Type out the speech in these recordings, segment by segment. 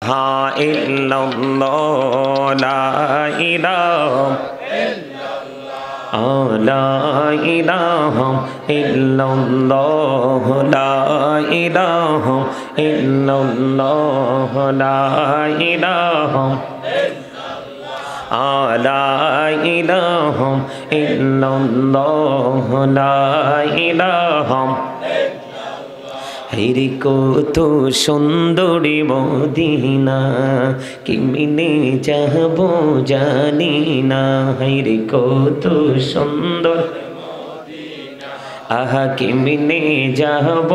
ইলাহা ইল্লাল্লাহ লা ইলাহা লা ইলাহা ইল্লাল্লাহ লা ইলাহা ইল্লাল্লাহ লা ইলাহা লা ইলাহা ইল্লাল্লাহ লা ইলাহা হেরি কত সুন্দরী মদিনা কেমনে যাব জানি না হেরি কত সুন্দর আহা কেমনে যাব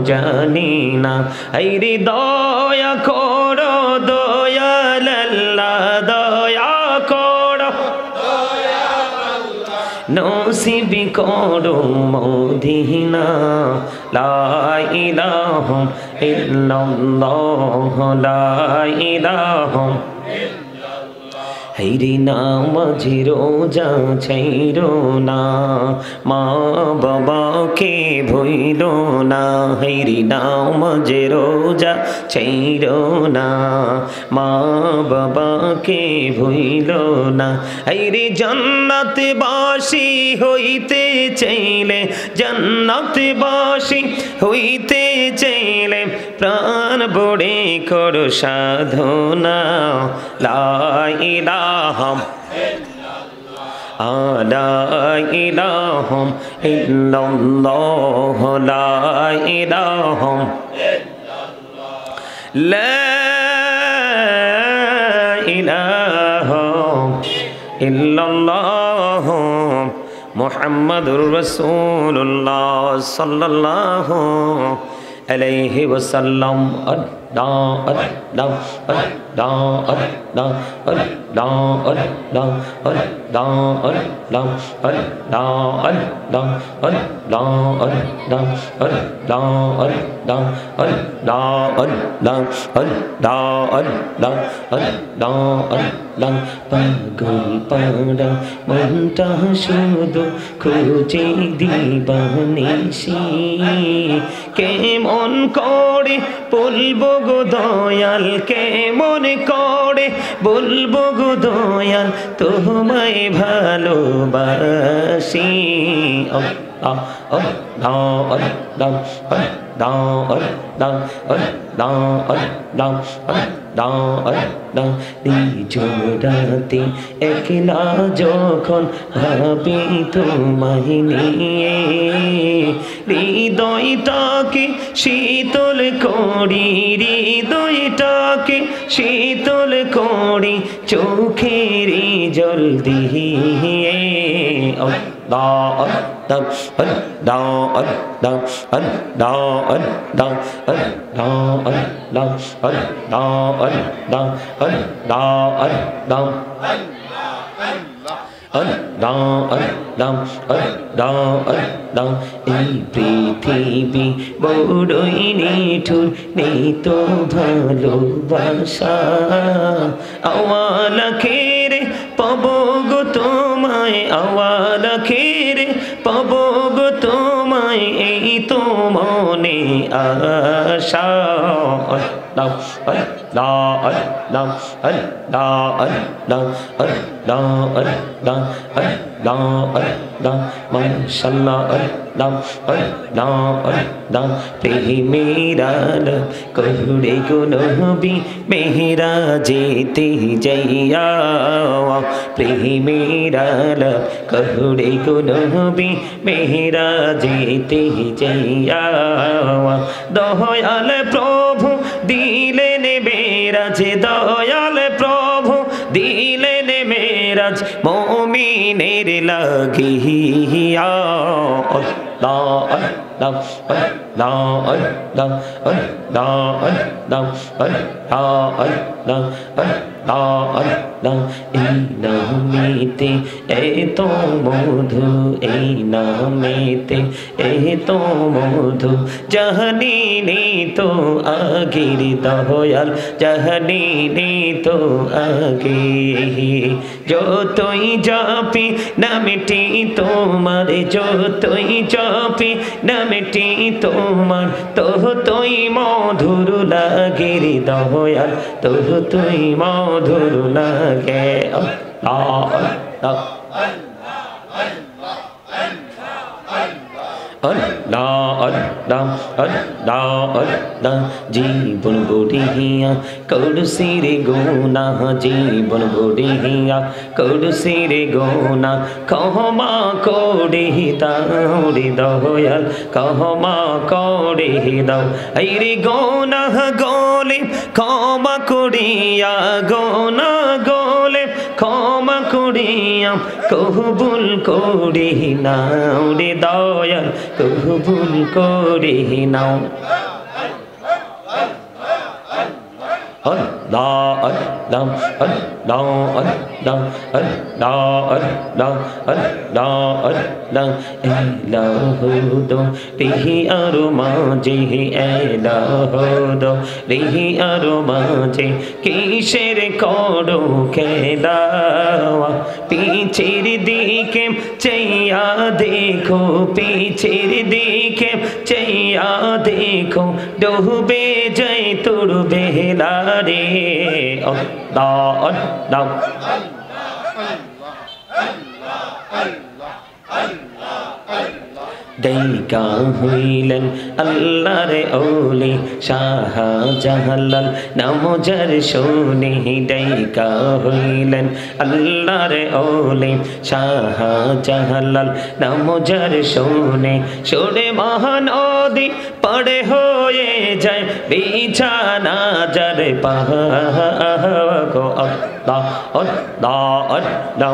জানি না হেরি দয়া করো দয়াল আল্লাহ দয়া করো নসিব করো মদিনা লা ইলাহা ইল্লাল্লাহ লা ইলাহা হেরি নামাজি রোজা ছাইরো না মা বাবাকে ভুইলো না হেরি নামাজি রোজা ছাইরো না মা বাবাকে ভুইলো না হেরি জান্নাত বাসী হইতে চাইলে জান্নাত বাসী হইতে চাইলে প্রাণ বড়ে করো সাধনা লা ইলাহা লা ইলাহা ইল্লাল্লাহ লা ইলাহা লা ইলাহা ইল্লাল্লাহ মুহাম্মাদুর রাসূলুল্লাহ সাল্লাল্লাহু আলাইহি ওয়াসাল্লাম পাগল পাড়া মনটা শুধু খুঁজে দিবানিসি কেমন করে বলবো গো দয়াল কেমন করে বলবো গো দয়াল তোমায় ভালোবাসি নিজরাতে একলা যখন ভাবি তোমায় নিয়ে হৃদয়টাকে শীতল করি হৃদয়টাকে শীতল করি চোখের জল দিয়ে এই পৃথিবী বড়ই নিঠুর নেই তো ভালোবাসা আওয়ালা খেরে পাবো গো তোমায় আওয়ালা খেরে পাবো গো তোমায় এই তো মনে আশা প্রেমেরাল কহুড়ে গো নবী মেহরা যেতে যাইয়া প্রেমেরাল কহুড়ে গো নবী মেহরা যেতে যাইয়া দয়াল প্রভু দিলেন মেরাজ দয়াল প্রভু দিলেন মেরাজ মুমিনের লাগিয়া এই নামেতে এত মধু এই নামেতে এত মধু জাহানি তো আগের দয়াল জাহানি তো আগে যতই জাপি নামটি তোমার যতই জাপি নামটি তো তোমার তুই মধুর লাগে রে দয়াল তুই মধুর লাগে আল্লাহ জীবন গড়িয়া করছি রে গোনা জীবন গড়িয়া করছি রে গোনা ক্ষমা করে দাও রে দয়াল ক্ষমা করে দাও এই রে গোনা গোলে ক্ষমা করিয়া গোনা গোলে ক্ষমা করিয়া কবুল করে নাও রে দয়াল কবুল করে নাও Allah Allah Allah Allah Allah Allah Allah Allah Elohdo rihi arumaje Elohdo rihi arumaje kisher kodo kedawa pichir dike chaiya dekho pichir dike chaiya dekho dobe jai tur behla re Allah Allah দাইকা হইলেন আল্লাহর ওলি শাহ জালাল নাম যার শুনে দাইকা হইলেন আল্লাহর ওলি শাহ জালাল নাম যার শুনে শুনে মহানদী পড়ে হয়ে যায় বিছানা যার পাগো আল্লাহ আল্লাহ আল্লাহ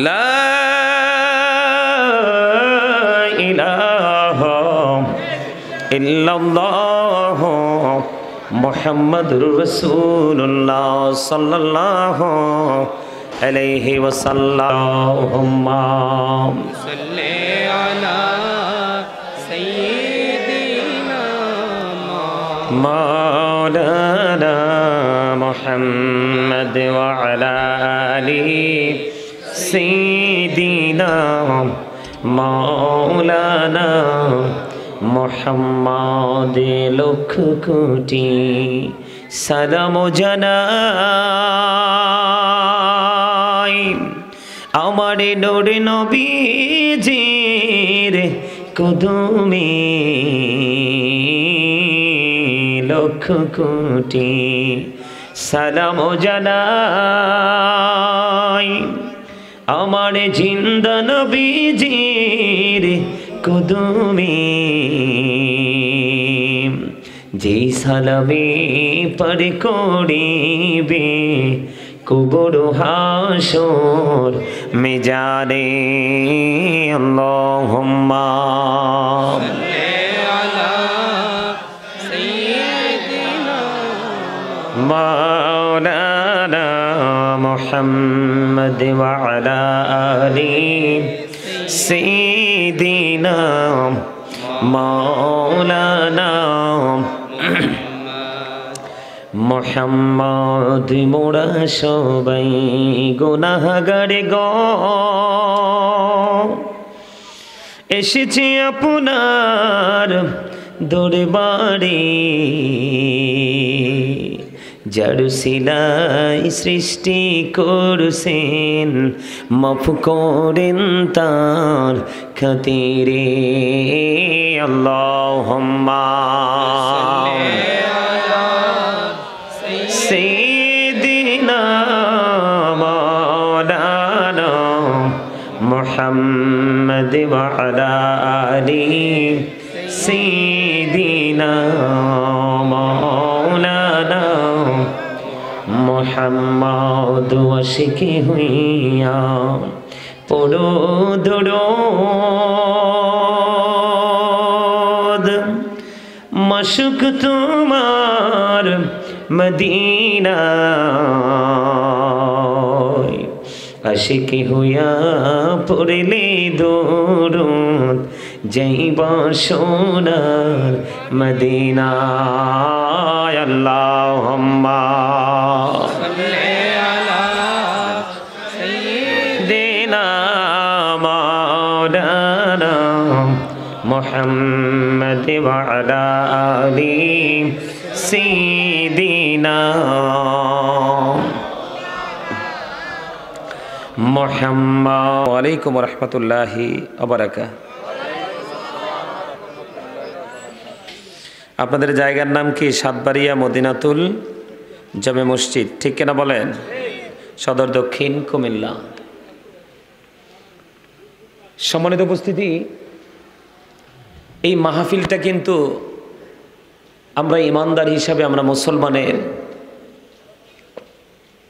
লা ইলাহা ইল্লাল্লাহ মুহাম্মাদুর রাসূলুল্লাহ সাল্লাল্লাহু আলাইহি ওয়াসাল্লাম সাল্লি আলা সাইয়্যিদিনা মাওলানা মুহাম্মদ ওয়া আলা আলিহি সাইয়্যিদিনা মাওলানা মুহাম্মদ লক্ষ কোটি সালাম জানাই আমার নূর নবীজির কদমে লক্ষ কোটি সালাম জানাই আমার জিন্দা নবীজির কদমে যে সালামে পর করিবে কবর হাসর মেজারে আল্লাহুম্মা মাওলানা মুহাম্মদ ওয়া আলা আলিহি সাইয়্যিদিনা মাওলানা মুহাম্মদ মোরা সবাই গুনাহগার গো এসেছি আপনার দরবারে যার সিলাই সৃষ্টি করছেন মাফ করেন তার খাতিরে আল্লাহুম্মা সাইয়্যিদিনা মাওলানা মুহাম্মদ ওয়া আলা আলিহি সাইয়্যিদিনা মাওলানা মুহাম্মদ আশিকি হইয়া পড়ো দরুদ মাশুক তোমার মদিনায় আশিকি হইয়া পড়লে দরুদ যাইবা সোনার মদিনায় আল্লাহুম্মা সাল্লি আলা সাইয়্যিদিনা মাওলানা محمد وعلى آل سيدنا محمد وعليكم ورحمة الله وبركاته আপনাদের জায়গার নাম কি? সাতবাড়িয়া মদিনাতুল জামে মসজিদ, ঠিক কিনা বলেন? সদর দক্ষিণ কুমিল্লা। সম্মানিত উপস্থিতি, এই মাহফিলটা কিন্তু আমরা ইমানদার হিসাবে আমরা মুসলমানের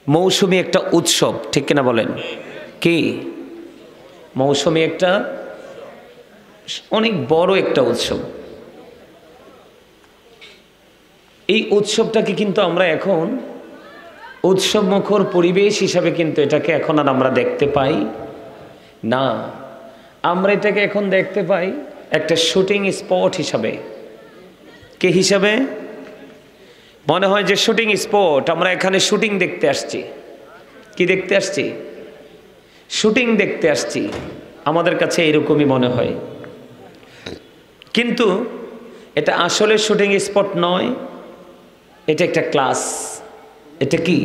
মৌসুমী একটা উৎসব, ঠিক কিনা বলেন? কি মৌসুমী একটা অনেক বড় একটা উৎসব। এই উৎসবটাকে কিন্তু আমরা এখন উৎসব মুখর পরিবেশ হিসাবে কিন্তু এটাকে এখন আর আমরা দেখতে পাই না। আমরা এটাকে এখন দেখতে পাই একটা শুটিং স্পট হিসাবে। কে হিসাবে? মনে হয় যে শুটিং স্পট, আমরা এখানে শুটিং দেখতে আসছি। কি দেখতে আসছি? শুটিং দেখতে আসছি। আমাদের কাছে এরকমই মনে হয়, কিন্তু এটা আসলে শুটিং স্পট নয়, এটা একটা ক্লাস। এটা কি?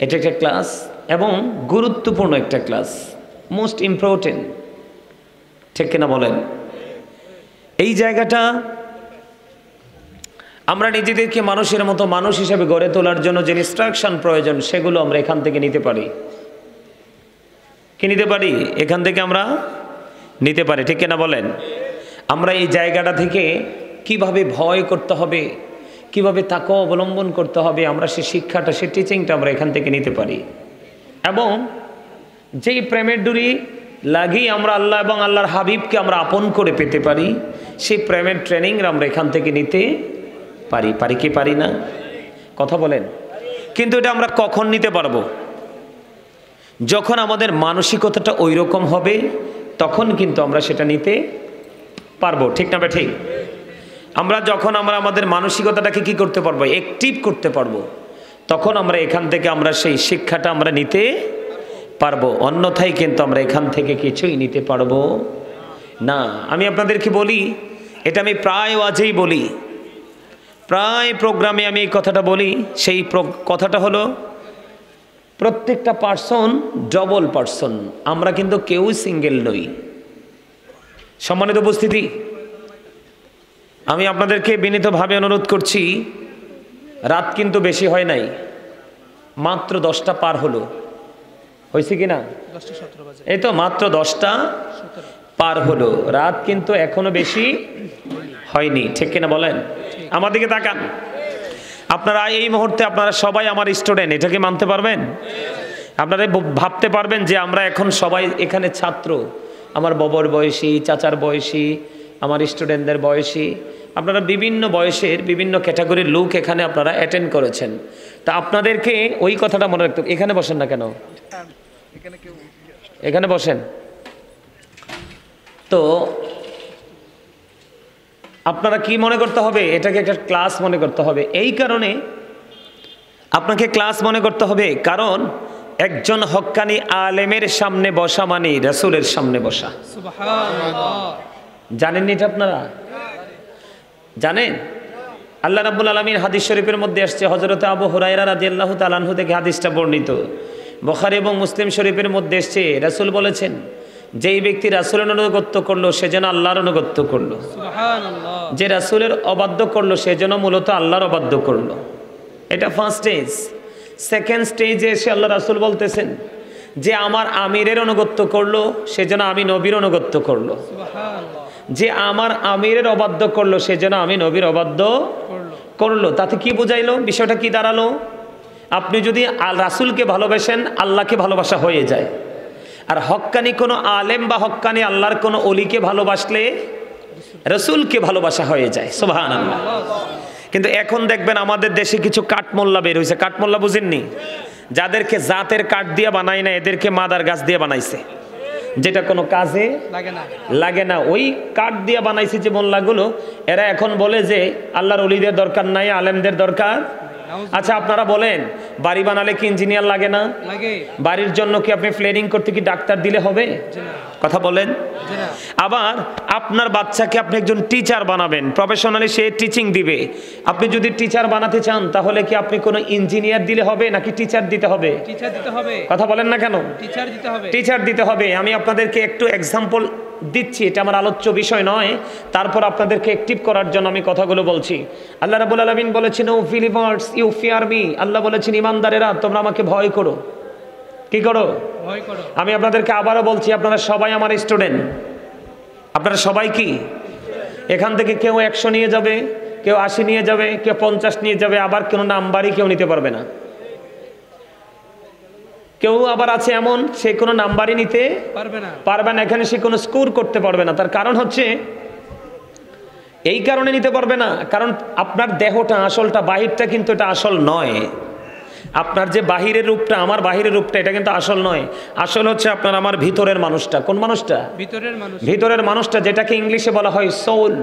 এটা একটা ক্লাস, এবং গুরুত্বপূর্ণ একটা ক্লাস, মোস্ট ইম্পর্টেন্ট, ঠিক কিনা বলেন? এই জায়গাটা আমরা নিজেদেরকে মানুষের মতো মানুষ হিসেবে গড়ে তোলার জন্য যে ইনস্ট্রাকশন প্রয়োজন সেগুলো আমরা এখান থেকে নিতে পারি। কি নিতে পারি? এখান থেকে আমরা নিতে পারি, ঠিক কিনা বলেন? আমরা এই জায়গাটা থেকে কিভাবে ভয় করতে হবে, কিভাবে তাকে অবলম্বন করতে হবে, আমরা সেই শিক্ষাটা, সেই টিচিংটা আমরা এখান থেকে নিতে পারি। এবং যেই প্রেমের ডুরি লাগিয়ে আমরা আল্লাহ এবং আল্লাহর হাবিবকে আমরা আপন করে পেতে পারি, সেই প্রেমের ট্রেনিং আমরা এখান থেকে নিতে পারি। পারি কি পারি না? কথা বলেন। কিন্তু এটা আমরা কখন নিতে পারবো? যখন আমাদের মানসিকতাটা ওই রকম হবে, তখন কিন্তু আমরা সেটা নিতে পারবো, ঠিক না? ঠিক। আমরা যখন আমরা আমাদের মানসিকতাটাকে কি করতে পারবো? অ্যাক্টিভ করতে পারবো, তখন আমরা এখান থেকে আমরা সেই শিক্ষাটা আমরা নিতে পারবো। অন্যথায় কিন্তু আমরা এখান থেকে কিছুই নিতে পারবো না। আমি আপনাদেরকে বলি, এটা আমি প্রায় ওয়াজেই বলি, প্রায় প্রোগ্রামে আমি এই কথাটা বলি। সেই কথাটা হলো, প্রত্যেকটা পার্সন ডবল পার্সন, আমরা কিন্তু কেউ সিঙ্গেল নই। সম্মানিত উপস্থিতি, আমি আপনাদেরকে বিনীতভাবে অনুরোধ করছি, রাত কিন্তু বেশি হয় নাই, মাত্র 10টা পার হলো। হয়েছে কি না? এই তো মাত্র 10টা পার হলো, রাত কিন্তু এখনো বেশি হয়নি, ঠিক কিনা বলেন? আমার দিকে তাকান। আপনারা এই মুহূর্তে আপনারা সবাই আমার স্টুডেন্ট, এটাকে মানতে পারবেন? আপনারা ভাবতে পারবেন যে আমরা এখন সবাই এখানে ছাত্র, আমার বাবার বয়সী, চাচার বয়সী, আমার স্টুডেন্টদের বয়সী, আপনারা বিভিন্ন বয়সের বিভিন্ন ক্যাটাগরির লোক এখানে আপনারা অ্যাটেন্ড করেছেন। তা আপনাদেরকে ওই কথাটা মনে রাখতে, এখানে বসেন না কেন? এখানে বসেন। তো আপনারা কি মনে করতে হবে? এটাকে একটা ক্লাস মনে করতে হবে। এই কারণে আপনাকে ক্লাস মনে করতে হবে, কারণ একজন হক্কানি আলেমের সামনে বসা মানে রাসূলের সামনে বসা। জানেন এটা? আপনারা জানেন? আল্লাহ রাব্বুল আলামিন হাদিস শরীফের মধ্যে আসছে, হযরত আবু হুরায়রা রাদিয়াল্লাহু তাআলা আনহু থেকে হাদিসটা বর্ণিত, বুখারী এবং মুসলিম শরীফের মধ্যে এসেছে, রাসূল বলেছেন, যেই ব্যক্তি রাসূলের অনুগত্য করলো সে যেন আল্লাহর অনুগত্য করলো, সুবহানাল্লাহ। যে রাসূলের অবাধ্য করলো সে যেন মূলত আল্লাহর অবাধ্য করলো। এটা ফার্স্ট স্টেজ। সেকেন্ড স্টেজে এসে আল্লাহ রাসূল বলতেছেন যে আমার আমিরের অনুগত্য করলো সে যেন আমি নবীর অনুগত্য করলো, সুবহানাল্লাহ। যে আমার আমিরের অবাধ্য করলো সে যেন আমি নবীর অবাধ্য করলো। তাতে কি বুঝাইলো? বিষয়টা কি দাঁড়ালো? আপনি যদি রাসূলকে ভালোবাসেন, আল্লাহকে ভালোবাসা হয়ে যায়। আর হক্কানি কোনো আলেম বা হক্কানি আল্লাহর কোনো অলিকে ভালোবাসলে রাসূলকে ভালোবাসা হয়ে যায়, সুবহানাল্লাহ। কিন্তু এখন দেখবেন আমাদের দেশে কিছু কাঠমোল্লা বের হয়েছে। কাঠমোল্লা বুঝেননি? যাদেরকে জাতের কাঠ দিয়ে বানায় না, এদেরকে মাদার গাছ দিয়ে বানাইছে, যেটা কোনো কাজে লাগে না। ওই কাঠ দিয়ে বানাইছে যে মোল্লাগুলো, এরা এখন বলে যে আল্লাহর ওলিদের দরকার নাই, আলেমদের দরকার আচ্ছা আপনারা বলেন, বাড়ি বানালে কি ইঞ্জিনিয়ার লাগে না? লাগে। বাড়ির জন্য কি আপনি প্ল্যানিং করতে কি ডাক্তার দিলে হবে? কথা বলেন। আবার আপনার বাচ্চাকে আপনি একজন টিচার বানাবেন, প্রফেশনালি সে টিচিং দিবে। আপনি যদি টিচার বানাতে চান তাহলে কি আপনি কোনো ইঞ্জিনিয়ার দিলে হবে নাকি টিচার দিতে হবে? টিচার দিতে হবে। কথা বলেন না কেন? টিচার দিতে হবে। টিচার দিতে হবে। আমি আপনাদেরকে একটু এক্সাম্পল দিচ্ছি, এটা আমার আলোচ্য বিষয় নয়, তারপর আপনাদেরকে অ্যাক্টিভ করার জন্য আমি কথাগুলো বলছি। আল্লাহ রাব্বুল আলামিন বলেছেন, O believers you fear me. আল্লাহ বলেছেন, ইমানদারেরা তোমরা আমাকে ভয় করো। কি করো? ভয় করো। আমি আপনাদেরকে আবারও বলছি, আপনারা সবাই আমার স্টুডেন্ট। আপনারা সবাই কি এখান থেকে কেউ 100 নিয়ে যাবে, কেউ 80 নিয়ে যাবে, কেউ 50 নিয়ে যাবে, আবার কোনো নাম্বারই কেউ নিতে পারবে না। কেউ আবার আছে এমন, সে কোনো নাম্বারই নিতে পারবে না, এখানে সে কোনো স্কোর করতে পারবে না। তার কারণ হচ্ছে, এই কারণে নিতে পারবে না, কারণ আপনার দেহটা আসলটা, বাহিরটা কিন্তু এটা আসল নয়। আপনার যে বাহিরের রূপটা, আমার বাহিরের রূপটা, এটা কিন্তু আসল নয়। আসল হচ্ছে আপনার আমার ভিতরের মানুষটা। কোন মানুষটা? ভিতরের মানুষটা, যেটাকে ইংলিশে বলা হয় সোল,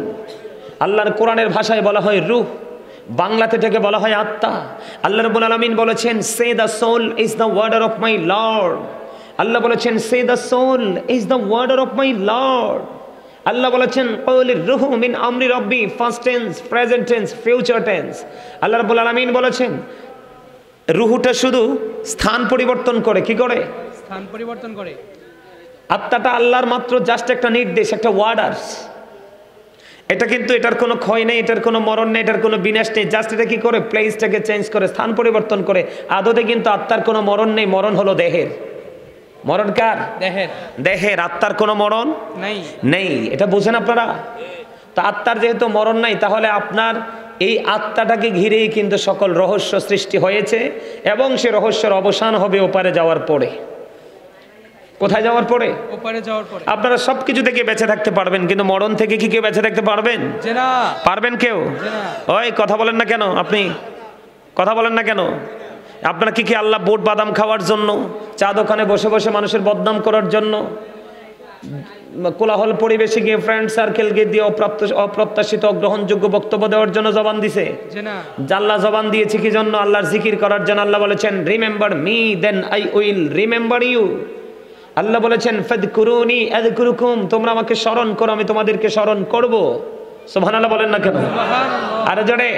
আল্লাহর কোরআনের ভাষায় বলা হয় রূহ, বাংলাতে থেকে বলা হয় আত্মা। আল্লাহ রাব্বুল আলামিন বলেছেন, say the soul is the warder of my lord. আল্লাহ বলেছেন, say the soul is the warder of my lord. আল্লাহ বলেছেন, ক্বালির রূহু মিন আমরি রাব্বি, first tense, present tense, future tense. আল্লাহ রাব্বুল আলামিন বলেছেন, রুহুটা শুধু স্থান পরিবর্তন করে। কি করে? স্থান পরিবর্তন করে। আত্মাটা আল্লাহর মাত্র জাস্ট একটা নির্দেশ, একটা ওয়ার্ডার্স। এটা কিন্তু এটার কোনো ক্ষয় নেই, এটার কোনো মরণ নেই, এটার কোনো বিনাশ নেই। জাস্ট এটা কি করে? প্লেসটাকে চেঞ্জ করে, স্থান পরিবর্তন করে। আদতে কিন্তু আত্মার কোনো মরণ নেই, মরণ হলো দেহের। মরণ কার? দেহের। আত্মার কোনো মরণ নেই। এটা বুঝেন আপনারা? তো আত্মার যেহেতু মরণ নাই, তাহলে আপনার এই আত্মাটাকে ঘিরেই কিন্তু সকল রহস্য সৃষ্টি হয়েছে, এবং সে রহস্যের অবসান হবে ওপারে যাওয়ার পরে। কোথায় যাওয়ার পরে? ওপারে যাওয়ার পরে। আপনারা সবকিছু থেকে বেঁচে থাকতে পারবেন, কিন্তু মরণ থেকে কি কেউ বেঁচে থাকতে পারবেন? পারবেন কেউ? ওই কথা বলেন না কেন? আপনি কথা বলেন না কেন? আপনারা কি আল্লাহ বুট বাদাম খাওয়ার জন্য, চা দোকানে বসে বসে মানুষের বদনাম করার জন্য, কোলাহল পরিবেশে গিয়ে ফ্রেন্ড সার্কেল গিয়ে দিয়ে অপ্রত্যাশিত গ্রহণযোগ্য বক্তব্য দেওয়ার জন্য জবান দিছে? আল্লাহ জবান দিয়েছে কি জন্য? আল্লাহর জিকির করার জন্য। আল্লাহ বলেছেন, remember me then I will remember you. আল্লাহ বলেছেন, ফাযকুরুনি আযকুরুকুম, তোমরা আমাকে স্মরণ করো, আমি তোমাদেরকে স্মরণ করব। সুবহানাল্লাহ বলেন না কেন? আরে জোরে।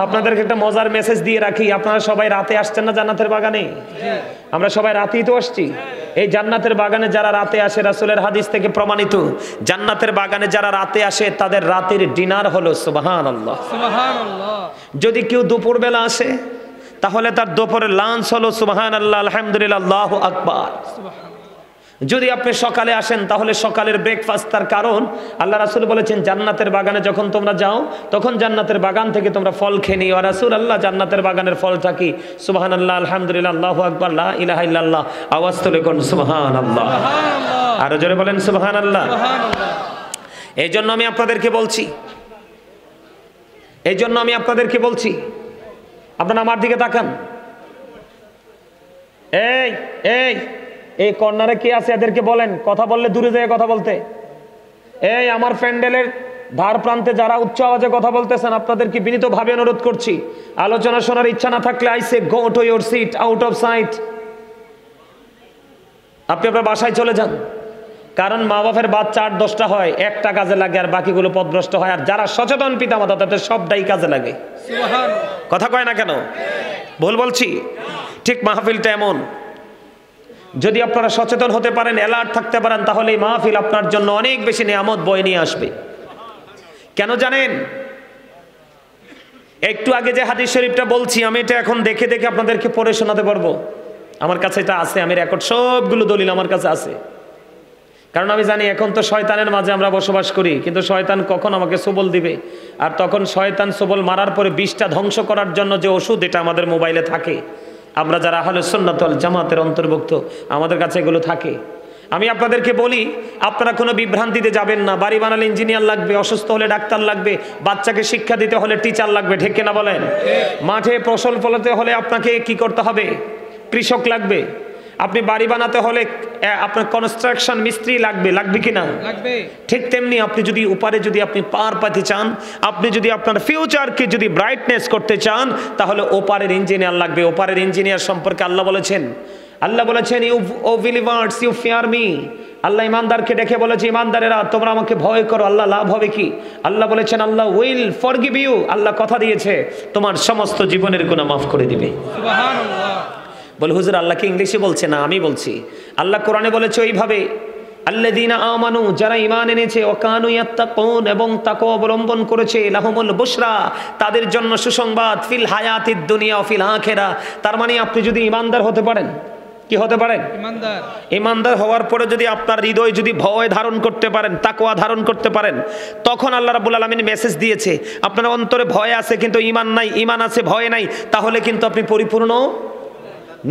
আপনাদেরকে একটা মজার মেসেজ দিয়ে রাখি, আপনারা সবাই রাতে আসছেন না জান্নাতের বাগানে? আমরা সবাই রাতেই তো আসছি। এই জান্নাতের বাগানে যারা রাতে আসে, রাসূলের হাদিস থেকে প্রমাণিত, জান্নাতের বাগানে যারা রাতে আসে তাদের রাতের ডিনার হলো সুবহানাল্লাহ। যদি কেউ দুপুরবেলা আসে তাহলে তার দুপুরের লাঞ্চ হলো সুবহানাল্লাহ, আলহামদুলিল্লাহ, আল্লাহু আকবার। যদি আপনি সকালে আসেন তাহলে সকালের ব্রেকফাস্ট। তার কারণ আল্লাহ রাসূল বলেছেন, জান্নাতের বাগানে যখন তোমরা যাও তখন জান্নাতের বাগান থেকে তোমরা ফল খেয়ে নিও। রাসূলুল্লাহ জান্নাতের বাগানের ফলটা কি? সুবহানাল্লাহ, আলহামদুলিল্লাহ, আল্লাহু আকবার, লা ইলাহা ইল্লাল্লাহ। আওয়াজ তুলে কোন সুবহানাল্লাহ। আরো জোরে বলেন সুবহানাল্লাহ। এই জন্য আমি আপনাদেরকে বলছি, আপনারা আমার দিকে তাকান। এই কর্নারে কি আছে এদেরকে বলেন, কথা বললে দূরে যায় কথা বলতে। এই আমার প্যান্ডেলের ধার প্রান্তে যারা উচ্চ আওয়াজে কথা বলতেছেন, আপনাদেরকে বিনীতভাবে অনুরোধ করছি, আলোচনা শোনার ইচ্ছা না থাকলে I say go to your seat, out of sight. আপনি আপনার বাসায় চলে যান। কারণ মা বাপের বাচ্চা 8-10টা হয়, একটা কাজে লাগে আর বাকিগুলো পথভ্রষ্ট হয়। আর যারা সচেতন পিতামাতা তাদের সবটাই কাজে লাগে। কথা কয় না কেন? ভুল বলছি? ঠিক মাহফিলটা এমন, যদি আপনারা সচেতন হতে পারেন, অ্যালার্ট থাকতে পারেন, তাহলে এই মাহফিল আপনার জন্য অনেক বেশি নিয়ামত বয়ে নিয়ে আসবে। কেন জানেন? একটু আগে যে হাদিস শরীফটা বলছি, আমি এটা এখন দেখে দেখে আপনাদেরকে পড়ে শোনাতে পারবো। আমার কাছে এটা আছে, আমি রেকর্ড সবগুলো দলিল আমার কাছে আছে। কারণ আমি জানি এখন তো শয়তানের মাঝে আমরা বসবাস করি, কিন্তু শয়তান কখন আমাকে সবল দিবে, আর তখন শয়তান সবল মারার পরে 20টা ধ্বংস করার জন্য যে ওষুধ, এটা আমাদের মোবাইলে থাকে। আমরা যারা আহলুস সুন্নাত ওয়াল জামাতের অন্তর্ভুক্ত, আমাদের কাছে এগুলো থাকে। আমি আপনাদেরকে বলি, আপনারা কোনো বিভ্রান্তিতে যাবেন না। বাড়ি বানালে ইঞ্জিনিয়ার লাগবে, অসুস্থ হলে ডাক্তার লাগবে, বাচ্চাকে শিক্ষা দিতে হলে টিচার লাগবে, ঠিক কিনা বলেন? মাঠে ফসল ফলাতে হলে আপনাকে কি করতে হবে? কৃষক লাগবে। আপনি বাড়ি বানাতে হলে আপনার কনস্ট্রাকশন মিস্ত্রি লাগবে কি না? লাগবে। ঠিক তেমনি আপনি যদি উপরে যদি আপনি পার পাতে চান, আপনি যদি আপনার ফিউচারকে যদি ব্রাইটনেস করতে চান, তাহলে ওপারের ইঞ্জিনিয়ার লাগবে। ওপারের ইঞ্জিনিয়ার সম্পর্কে আল্লাহ বলেছেন, you O believers you fear me. আল্লাহ ইমানদারকে ডেকে বলেছে, ইমানদারেরা তোমরা আমাকে ভয় করো। আল্লাহ লাভ হবে কি? আল্লাহ বলেছেন আল্লাহ উইল ফরগিভ ইউ। আল্লাহ কথা দিয়েছে তোমার সমস্ত জীবনের গুনাহ মাফ করে দিবে। সুবহানাল্লাহ। বলে হুজুর আল্লাহ কি ইংলিশে বলছে? না, আমি বলছি। আল্লাহ কোরআনে বলেছে ওইভাবে, আল্লাযীনা আমানু, যারা ঈমান এনেছে, ওয়া কানু ইয়াত্তাকুন, এবং তাকওয়া অবলম্বন করেছে, লাহুমুল বুশরা, তাদের জন্য সুসংবাদ, ফিল হায়াতিদ দুনিয়া ওয়া ফিল আখিরা। তার মানে আপনি যদি ঈমানদার হতে পারেন, কি হতে পারেন? ইমানদার। ইমানদার হওয়ার পরে যদি আপনার হৃদয় যদি ভয় ধারণ করতে পারেন, তাকওয়া ধারণ করতে পারেন, তখন আল্লাহ রাব্বুল আলামিন মেসেজ দিয়েছে আপনার অন্তরে ভয় আছে কিন্তু ঈমান নাই, ঈমান আছে ভয় নাই, তাহলে কিন্তু আপনি পরিপূর্ণ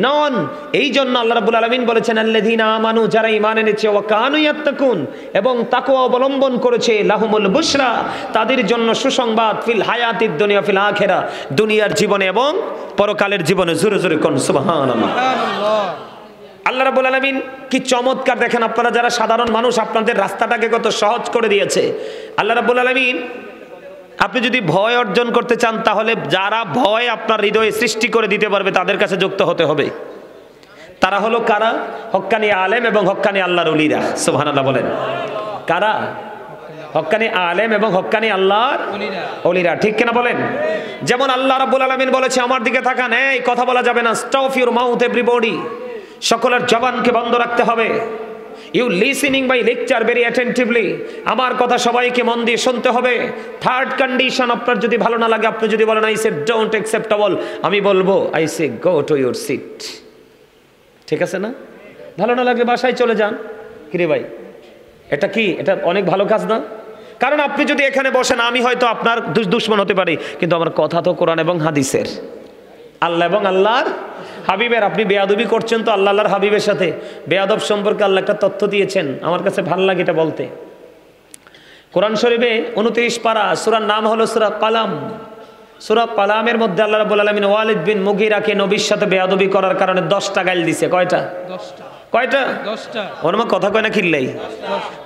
নন। এই জন্য আল্লাহ রাব্বুল আলামিন বলেছেন আল্লাযীনা আমানু, যারা ঈমান এনেছে, ওয়া কানু ইয়াত্তাকুন, এবং তাকওয়া অবলম্বন করেছে, লাহুমুল বুশরা, তাদের জন্য সুসংবাদ, ফিল হায়াতিদ দুনিয়া ফিল আখিরা, দুনিয়ার জীবনে এবং পরকালের জীবনে। জোরে জোরে কোন সুবহানাল্লাহ। সুবহানাল্লাহ। আল্লাহ রাব্বুল আলামিন কি চমৎকার! দেখেন আপনারা যারা সাধারণ মানুষ, আপনাদের রাস্তাটাকে কত সহজ করে দিয়েছে আল্লাহ রাব্বুল আলামিন। আপনি যদি ভয় অর্জন করতে চান, তাহলে যারা ভয় আপনার হৃদয়ে সৃষ্টি করে দিতে পারবে তাদের কাছে যুক্ত হতে হবে। তারা হলো কারা? হক্কানি আলেম এবং হক্কানি আল্লাহর ওলিরা। সুবহানাল্লাহ বলেন। কারা? হক্কানি আলেম এবং হক্কানি আল্লাহর ওলিরা। ঠিক কিনা বলেন? যেমন আল্লাহ রাব্বুল আলামিন বলেছে, আমার দিকে তাকান, এই কথা বলা যাবে না, স্টপ ইউর মাউথ এভরিবডি, সকলের জবানকে বন্ধ রাখতে হবে। You listening by lecture very attentively, আমার কথা সবাইকে মন দিয়ে শুনতে হবে। থার্ড কন্ডিশন, আপনার যদি ভালো না লাগে, আপনি যদি বলেন আই সে ডোন্ট অ্যাকসেপ্টেবল, আমি বলবো I say go to your seat. ঠিক আছে না? ভালো না লাগলে বাসায় চলে যান। কিরে ভাই, এটা কি? এটা অনেক ভালো কাজ না? কারণ আপনি যদি এখানে বসেন, আমি হয়তো আপনার দুশমন হতে পারি, কিন্তু আমার কথা তো কোরআন এবং হাদিসের, আল্লাহ এবং আল্লাহর হাবিবের। আপনি বেয়াদবি করছেন তো আল্লাহ আল্লাহর হাবিবের সাথে। বেয়াদব সম্পর্কে আল্লাহ একটা তথ্য দিয়েছেন, আমার কাছে ভালো লাগে এটা বলতে। কোরআন শরীফে 29 পারা, সূরার নাম হলো সূরা কালাম। সূরা কালামের মধ্যে আল্লাহ রাব্বুল আলামিন ওয়ালিদ বিন মুগীরাকে নবীর সাথে বেয়াদবি করার কারণে 10টা গাইল দিছে। কয়টা? 10টা। কয়টা? 10টা। ওর মা কথা কয় না খিল্লাই।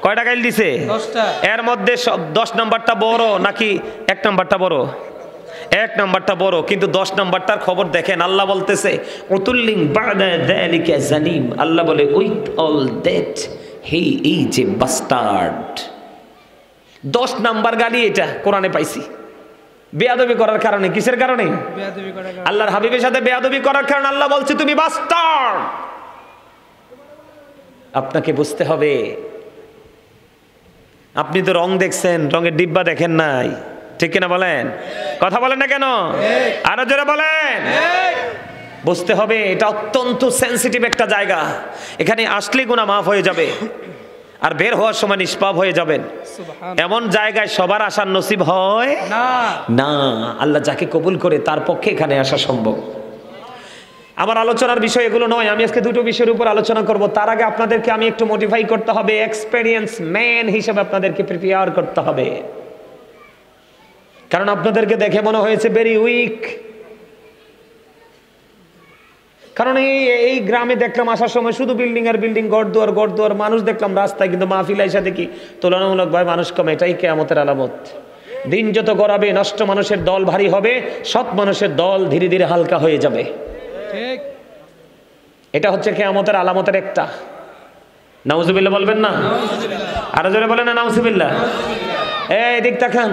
কয়টা গাইল দিছে? 10টা। এর মধ্যে 10 নাম্বারটা বড় নাকি 1 নাম্বারটা বড়? 1 নাম্বারটা বড়, কিন্তু 10 নাম্বারটার খবর দেখেন। আল্লাহ বলতেছে উতুল্লিং বাদা যালিকা জানিম, আল্লাহ বলে with all that he is a bastard. 10 number গালি এটা কোরআনে পাইছি। বেয়াদবি করার কারণে। কিসের কারণে? বেয়াদবি করার কারণে। আল্লাহর হাবিবের সাথে বেয়াদবি করার কারণে আল্লাহ বলছে তুমি বাস্টার্ড। আপনাকে বুঝতে হবে, আপনি তো রং দেখছেন, রঙের ডিব্বা দেখেন নাই। ঠিক কিনা বলেন? কথা বলেন না কেন? আরো জোরে বলেন। বুঝতে হবে এটা অত্যন্ত সেনসিটিভ একটা জায়গা। এখানে আসলে গুনাহ মাফ হয়ে যাবে, আর বের হওয়ার সময় নিষ্পাপ হয়ে যাবেন। এমন জায়গায় সবার আসার নসিব হয় না। আল্লাহ যাকে কবুল করে তার পক্ষে এখানে আসা সম্ভব। আমার আলোচনার বিষয় এগুলো নয়, আমি আজকে দুটো বিষয়ের উপর আলোচনা করব। তার আগে আপনাদেরকে আমি একটু মোটিফাই করতে হবে, এক্সপেরিয়েন্স ম্যান হিসেবে আপনাদেরকে প্রিপেয়ার করতে হবে। কারণ আপনাদেরকে দেখে মনে হয়েছে ভেরি উইক। কারণ এই গ্রামে দেখলাম আসার সময় শুধু বিল্ডিং আর বিল্ডিং, গড়দুয়ার মানুষ দেখলাম রাস্তায়, কিন্তু মাহফিল আইসা দেখি তুলনামূলক ভাই মানুষ কম। এটাই কিয়ামতের আলামত। দিন যত গড়াবে, নষ্ট মানুষের দল ভারী হবে, সৎ মানুষের দল ধীরে ধীরে হালকা হয়ে যাবে। ঠিক। এটা হচ্ছে কিয়ামতের আলামতের একটা। নাউজুবিল্লাহ বলবেন না? আরো জোরে বলেন না নাউজুবিল্লাহ। এই দিক তাকান,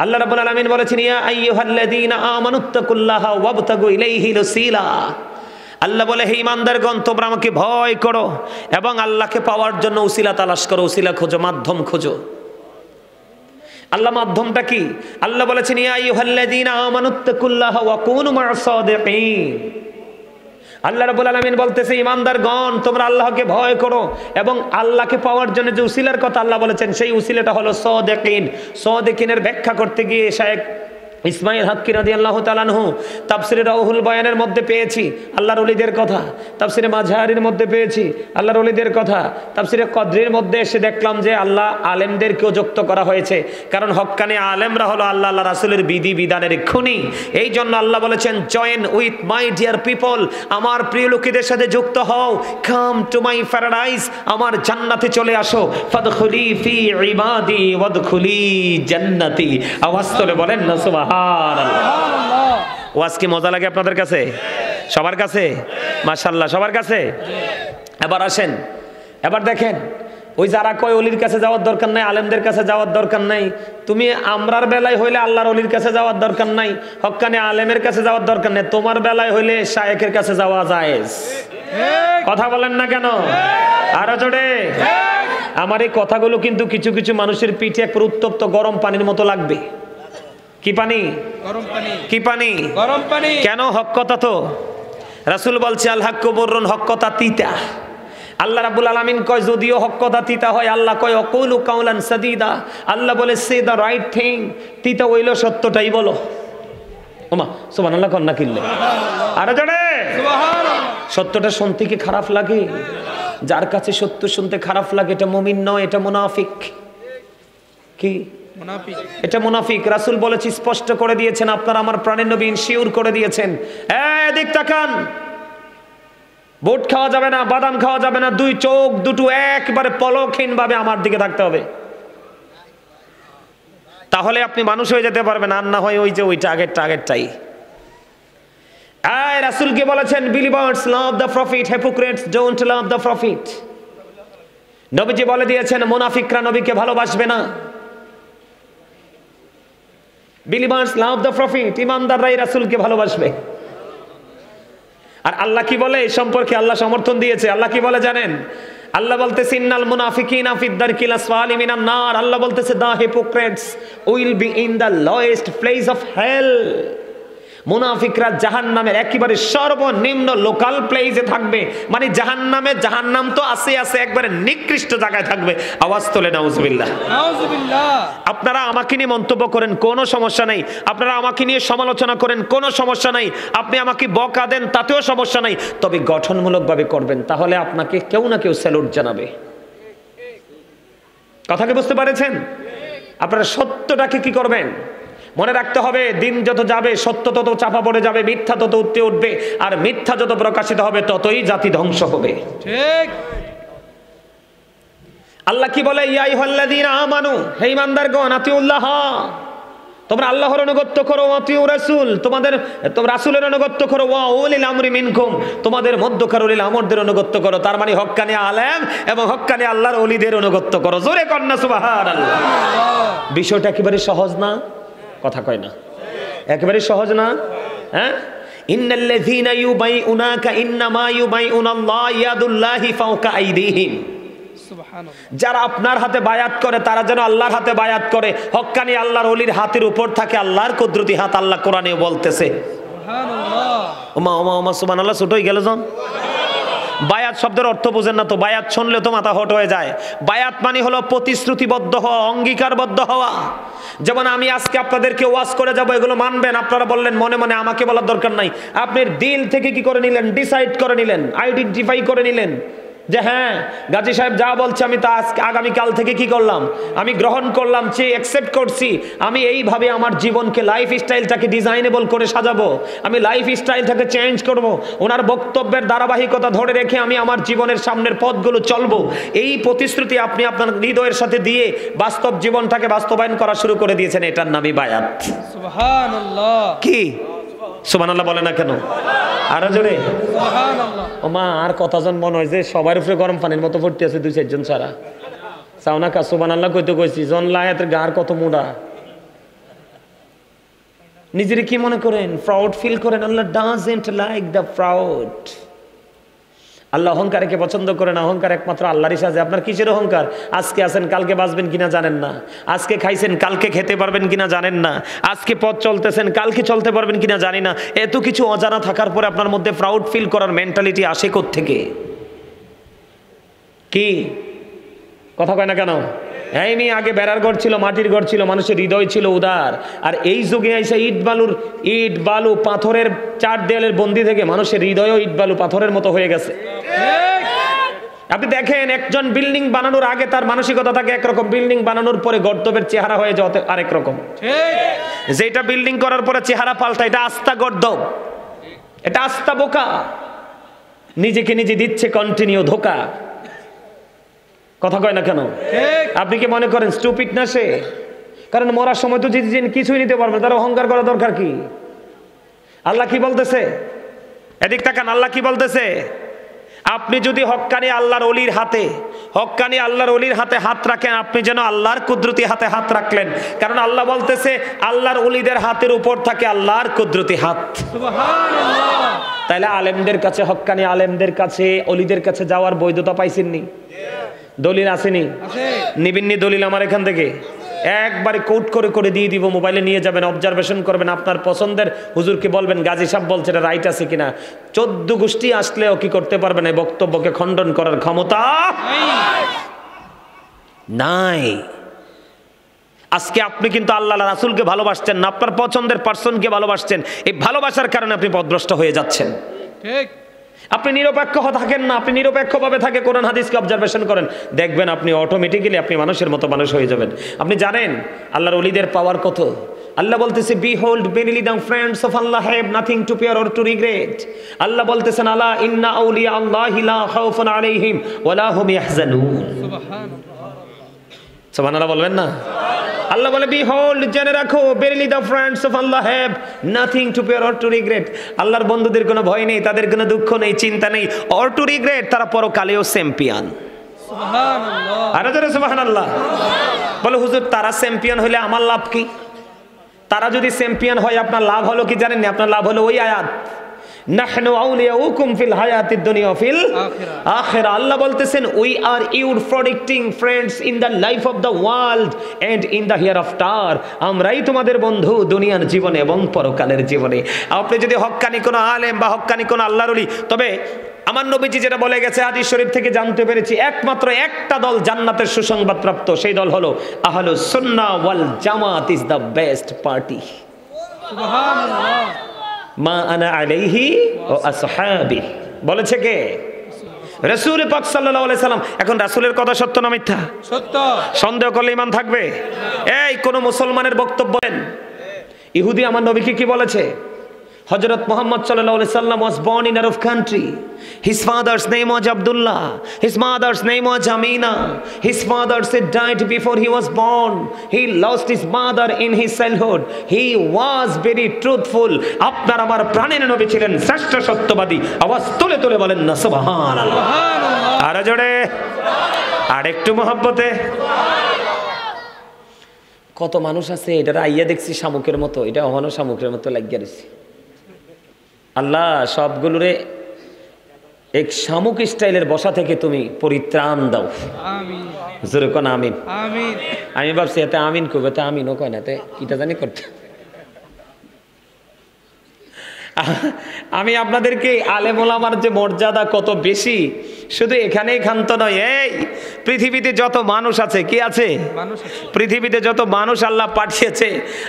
আল্লাহ রাব্বুল আলামিন বলেছেন ইয়া আইয়ুহাল্লাযীনা আমানুত্তাকুল্লাহা ওয়াবতাগু ইলাইহিল ওসিলা। আল্লাহ বলে হে ঈমানদারগণ, তোমরা আমাকে ভয় করো এবং আল্লাহকে পাওয়ার জন্য উসিলা তালাশ করো, উসিলা খোঁজো, মাধ্যম খোঁজো। আল্লাহ মাধ্যমটা কি? আল্লাহ বলেছেন ইয়া আইয়ুহাল্লাযীনা আমানুত্তাকুল্লাহা ওয়া কুনু মা'আস সাদিকিন। আল্লাহ রাব্বুল আলামিন বলতেছে ঈমানদারগণ, তোমরা আল্লাহকে ভয় করো এবং আল্লাহকে পাওয়ার জন্য যে উসিলার কথা আল্লাহ বলেছেন, সেই উসিলাটা হলো সাদিকিন। সাদিকিনের ব্যাখ্যা করতে গিয়ে শায়েখ ইসমাইল হাক্কি রাদিয়াল্লাহু তাআলা আনহু তাফসিরে রাউহুল বয়ানের মধ্যে পেয়েছি আল্লাহর ওলিদের কথা, তাফসিরে মাঝহারির মধ্যে পেয়েছি আল্লাহর ওলিদের কথা, তাফসিরে কদরির মধ্যে এসে দেখলাম যে আল্লাহ আলেমদেরকেও যুক্ত করা হয়েছে, কারণ হক্কানি আলেমরা হলো আল্লাহ আল্লাহ রাসূলের বিধি বিধানের খুনি। এই জন্য আল্লাহ বলেছেন join with my dear people, আমার প্রিয় লোকেদের সাথে যুক্ত হও, কাম টু মাই প্যারাডাইস, আমার জান্নাতে চলে আসো, ফাদখুলি ফি ইবাদি ওয়াদখুলি জান্নাতি। আওয়াজ তোলে বলেন না সুবহানাল্লাহ। ওয়াজ কি মজা লাগে আপনাদের কাছে? সবার কাছে? মাশাআল্লাহ, সবার কাছে। এবার আসেন, এবার দেখেন, ওই যারা কয় অলির কাছে যাওয়ার দরকার নাই, আলেমদের কাছে যাওয়ার দরকার নাই, তুমি আমরার বেলায় হইলে আল্লাহর অলির কাছে যাওয়ার দরকার নাই, হক্কানি আলেমের কাছে যাওয়ার দরকার নেই, তোমার বেলায় হইলে শায়েখের কাছে যাওয়া জায়েজ। কথা বলেন না কেন? আরো জোরে। আমার এই কথাগুলো কিন্তু কিছু কিছু মানুষের পিঠে এক উত্তপ্ত গরম পানির মতো লাগবে। কি পানি? গরম পানি। কি পানি? গরম পানি। কেন? হক কথা তো। রাসূল বলছে আল হাক্কু মুররুন, হক কথা তিতা। আল্লাহ রাব্বুল আলামিন কয় যদিও হক কথা তিতা হয়, আল্লাহ কয় অকুলু কাউলান সাদীদা, আল্লাহ বলে সে দ্য রাইট থিং, তিতা হইলো সত্যটাই বলো। ওমা সুবহানাল্লাহ কন না কিল্লে আরে জোরে সুবহানাল্লাহ। সত্যটা শুনতে কি খারাপ লাগে? যার কাছে সত্য শুনতে খারাপ লাগে এটা মুমিন নয়, এটা মুনাফিক। কি? মুনাফিক। এটা মুনাফিক। রাসূল বলেছে, স্পষ্ট করে দিয়েছেন, আপনারা আমার প্রাণের নবী ইনশিওর করে দিয়েছেন, এদিক তাকান, বুট খাওয়া যাবে না, বাদাম খাওয়া যাবে না, দুই চোখ দুটো একবারে পলকহীন ভাবে আমার দিকে থাকতে হবে, তাহলে আপনি মানুষ হয়ে যেতে পারবেন, আর না হয় ওই যে ওইটা আগেরটাই। রাসূল কি বলেছেন? Believers love the profit, hypocrites don't love the profit. নবীজি বলে দিয়েছেন মুনাফিকরা নবীকে ভালোবাসবে না। বিলিভার্স লাভ দ্য প্রফিট, ইমানদাররাই রাসূলকে ভালোবাসবে। আর আল্লাহ কি বলে এই সম্পর্কে? আল্লাহ সমর্থন দিয়েছে। আল্লাহ কি বলে জানেন? আল্লাহ বলতেছে ইন্নাল মুনাফিকিনা ফিদ দারকিল আসফালি মিনান নার, আল্লাহ বলতেছে the hypocrites will be in the lowest place of hell. মুনাফিকরা জাহান্নামের একেবারে সর্বনিম্ন লোকাল প্লেসে থাকবে, মানে জাহান্নাম তো আছে একবারে নিকৃষ্ট জায়গায় থাকবে। আওয়াজ তোলে নাউজুবিল্লাহ। নাউজুবিল্লাহ। আপনারা আমাকে নিয়ে মন্তব্য করেন, কোনো সমস্যা নেই, আপনারা আমাকে নিয়ে সমালোচনা করেন, কোনো সমস্যা নাই, আপনি আমাকে বকা দেন, তাতেও সমস্যা নাই, তবে গঠনমূলকভাবে করবেন, তাহলে আপনাকে কেউ না কেউ স্যালুট জানাবে। কথা কি বুঝতে পারেছেন? আপনারা সত্যটাকে কি করবেন? মনে রাখতে হবে, দিন যত যাবে সত্য তত চাপা পড়ে যাবে, মিথ্যা তত উঠতে উঠবে, আর মিথ্যা যত প্রকাশিত হবে ততই জাতি ধ্বংস হবে। ঠিক। আল্লাহ কি বলে? ইয়া আইয়ুহাল্লাযীনা আমানু, হে ঈমানদারগণ, আতিউল্লাহ, তোমরা আল্লাহর অনুগত্য করো, আতিউ রাসূল, তোমরা রাসূলের অনুগত্য করো, ওয়া উলিল আমরি মিনকুম, তোমাদের মধ্যকার উলিল আমরদের অনুগত্য করো। তার মানে হক্কানি আলেম এবং হক্কানি আল্লাহর ওলিদের অনুগত্য করো। জোরে কর না সুবহানাল্লাহ। বিষয়টা একেবারে সহজ না? কথা কয় না? একেবারে সহজ না? হ্যাঁ, ইন্নাল্লাযীনা ইউবাইউনাকা ইন্নামা ইউবাইউনাল্লাহ ইয়াদুল্লাহি ফাওকা আইদিহিম, সুবহানাল্লাহ। যারা আপনার হাতে বায়াত করে তারা যেন আল্লাহর হাতে বায়াত করে। হক্কানি আল্লাহর ওলির হাতের উপর থাকে আল্লাহর কুদরতি হাত, আল্লাহ কোরআনেও বলতেছে। সুবহানাল্লাহ। ওমা সুবহানাল্লাহ, ছোট হয়ে গেল জন। বায়াত শব্দের অর্থ বুঝেন না তো? বায়াত শুনলে তো মাথা হট হয়ে যায়। বায়াত মানে হলো প্রতিশ্রুতিবদ্ধ হওয়া, অঙ্গীকারবদ্ধ হওয়া। যেমন আমি আজকে আপনাদেরকে ওয়াজ করে যাব, এগুলো মানবেন, আপনারা বললেন মনে মনে, আমাকে বলার দরকার নাই, আপনি দিল থেকে কি করে নিলেন? ডিসাইড করে নিলেন, আইডেন্টিফাই করে নিলেন যে হ্যাঁ গাজী সাহেব যা বলছে আমি তা আজকে আগামীকাল থেকে কি করলাম? আমি গ্রহণ করলাম, অ্যাকসেপ্ট করছি। আমি এইভাবে আমার জীবনকে, লাইফ স্টাইলটাকে ডিজাইনেবল করে সাজাবো, আমি লাইফ স্টাইলটাকে চেঞ্জ করব, ওনার বক্তব্যের ধারাবাহিকতা ধরে রেখে আমি আমার জীবনের সামনের পথগুলো চলবো। এই প্রতিশ্রুতি আপনি আপনার হৃদয়ের সাথে দিয়ে বাস্তব জীবনটাকে বাস্তবায়ন করা শুরু করে দিয়েছেন, এটার নামই বায়াত। সুবহানাল্লাহ। কি সুবহানাল্লাহ বলে না কেন? আরো জোরে সুবহানাল্লাহ। ও মা, আর কতজন মনে হয় যে সবার উপরে গরম পানির মতো ফুটতে আছে, 2-4 জন ছাড়া। চাও না কা সুবহানাল্লাহ কইতে কইছি, জন লায়াতের গার কত মোড়া। নিজেরে কি মনে করেন? প্রাউড ফিল করেন? আল্লাহ ডাজন্ট লাইক দ্য প্রাউড। আল্লাহ অহংকারকে পছন্দ করে না। অহংকার একমাত্র আল্লাহরই সাজে। আপনার কিসের অহংকার? আজকে আছেন, কালকে বাঁচবেন কিনা জানেন না। আজকে খাইছেন, কালকে খেতে পারবেন কিনা জানেন না। আজকে পথ চলতেছেন, কালকে চলতে পারবেন কিনা জানি না। এত কিছু অজানা থাকার পরে আপনার মধ্যে প্রাউড ফিল করার মেন্টালিটি আসে কোত্থেকে? কি কথা কয় না কেন? এই মেয়ে আগে বেড়ার ঘর ছিল, মাটির ঘর ছিল, মানুষের হৃদয় ছিল উদার। আর এই যুগে এসে ইট বালু পাথরের চার দেয়ালের বন্দি থেকে মানুষের হৃদয়ও ইট বালু পাথরের মতো হয়ে গেছে। আপনি দেখেন, একজন বিল্ডিং বানানোর আগে তার মানসিকতা থাকে একরকম, বিল্ডিং বানানোর পরে গর্দবের চেহারা হয়ে যাওয়াতে আরেক রকম। যেটা বিল্ডিং করার পরে চেহারা পাল্টা, এটা আস্থা গর্দব, এটা আস্থা বোকা, নিজেকে নিজে দিচ্ছে কন্টিনিউ ধোকা। কথা কয় না কেন? আপনি কি মনে করেন স্টুপিড না সে? কারণ মরার সময় তো কিছুই নিতে পারবে, তার অহংকার করা দরকার কি? আল্লাহ কি বলতেছে? এদিক তাকান, আল্লাহ কি বলতেছে? আপনি যদি হক্কানি আল্লাহর ওলির হাতে হাত রাখেন, আপনি যেন আল্লাহর কুদরতি হাতে হাত রাখলেন। কারণ আল্লাহ বলতেছে আল্লাহর ওলিদের হাতের উপর থাকে আল্লাহর কুদরতি হাত। সুবহানাল্লাহ। তাইলে আলেমদের কাছে, হক্কানি আলেমদের কাছে, ওলিদের কাছে যাওয়ার বৈধতা পাইছেননি? দলিল আসেনি? নিবিন্নি দলিল আমার এখান থেকে একবারে কোট করে করে দিয়ে দিব, মোবাইলে নিয়ে যাবেন, অবজারভেশন করবেন, আপনার পছন্দের হুজুরকে বলবেন গাজী সাহেব বলছে এটা রাইট আছে কিনা। 14 গোষ্ঠী আসলেও কি করতে পারবেন? এই বক্তব্যকে খণ্ডন করার ক্ষমতা নাই। আজকে আপনি কিন্তু আল্লাহ রাসূলকে ভালোবাসছেন না, আপনার পছন্দের পার্সনকে ভালোবাসছেন। এই ভালোবাসার কারণে আপনি পথভ্রষ্ট হয়ে যাচ্ছেন। ঠিক। আপনি নিরপেক্ষ থাকেন না, আপনি নিরপেক্ষভাবে থাকে কোরআন হাদিসকে অবজারভেশন করেন, দেখবেন আপনি অটোমেটিক্যালি আপনি মানুষের মতো মানুষ হয়ে যাবেন। আপনি জানেন আল্লাহর ওলিদের পাওয়ার কত? আল্লাহ বলতেছে behold verily the friends of Allah have nothing to fear or to regret. আল্লাহ বলতেছেন আলা ইন্না আউলিয়া আল্লাহি লা খাউফুন আলাইহিম ওয়া লা হুম ইয়াহজানুন। সুবহানাল্লাহ। সুবহানাল্লাহ বলবেন না? আল্লাহ বলে বিহোল্ড, জেনে রাখো, verily the friends of Allah have nothing to fear or to regret. আল্লাহর বন্ধুদের কোনো ভয় নেই, তাদের কোনো দুঃখ নেই, চিন্তা নেই, or to regret, তারা পরকালেও চ্যাম্পিয়ন। সুবহানাল্লাহ। আরে জোরে সুবহানাল্লাহ। বলে হুজুর তারা চ্যাম্পিয়ন হলে আমার লাভ কি? তারা যদি চ্যাম্পিয়ন হয় আপনার লাভ হলো কি জানেন? আপনার লাভ হলো ওই আয়াত, নাহনু আউলিয়াউকুম ফিল হায়াতিদ দুনিয়া ফিল আখিরাহ। আল্লাহ বলতেছেন we are your protecting friends in the life of the world and in the hereafter. আমরাই তোমাদের বন্ধু দুনিয়ার জীবনে এবং পরকালের জীবনে। আপনি যদি হক্কানি কোনো আলেম বা হক্কানি কোনো আল্লাহর ওলি, তবে আমার নবীজি যেটা বলে গেছে হাদিস শরীফ থেকে জানতে পেরেছি, একমাত্র একটা দল জান্নাতের সুসংবাদ প্রাপ্ত, সেই দল হলো আহলুস সুন্নাহ ওয়াল জামাত ইজ দ্য বেস্ট পার্টি। সুবহানাল্লাহ। মা আনা আলাইহি ওয়া আসহাবি, বলেছে কে? রাসূল পাক সাল্লাল্লাহু আলাইহি সাল্লাম। এখন রাসূলের কথা সত্য না মিথ্যা? সত্য। সন্দেহ করলে ঈমান থাকবে? এই কোন মুসলমানের বক্তব্য বলেন, ইহুদি আমার নবীকে কি বলেছে? Hazrat Muhammad sallallahu alaihi wasallam was born in Arab country. His father's name was Abdullah. His mother's name was Amina. His father said died before he was born. He lost his mother in his childhood. He was very truthful. আপনার আমার প্রাণের নবী ছিলেন শ্রেষ্ঠ সত্যবাদী। আওয়াজ তুলে তুলে বলেন না সুবহানাল্লাহ। সুবহানাল্লাহ। আর জোরে আর একটু মহব্বতে। কত মানুষ আছে এটা আইয়া দেখছি শামুকের মতো, এটা অহনো শামুকের মতো লাগিয়া রয়েছে। আল্লাহ সবগুলোরে এক শামুক স্টাইলের বসা থেকে তুমি পরিত্রাণ দাও। আমিন। জোরে কোন আমিন। আমিন। আমি ভাবছি এতে আমিন কইবে, তে আমিনও কয় না, তে কিটা জানি করতে। আমি আপনাদেরকে আলেম ওলামার যে মর্যাদা কত বেশি শুধু এখানেই ক্ষান্ত নয়, এই পৃথিবীতে যত মানুষ আছে, কি আছে? পৃথিবীতে যত মানুষ আল্লাহ পাঠিয়েছে,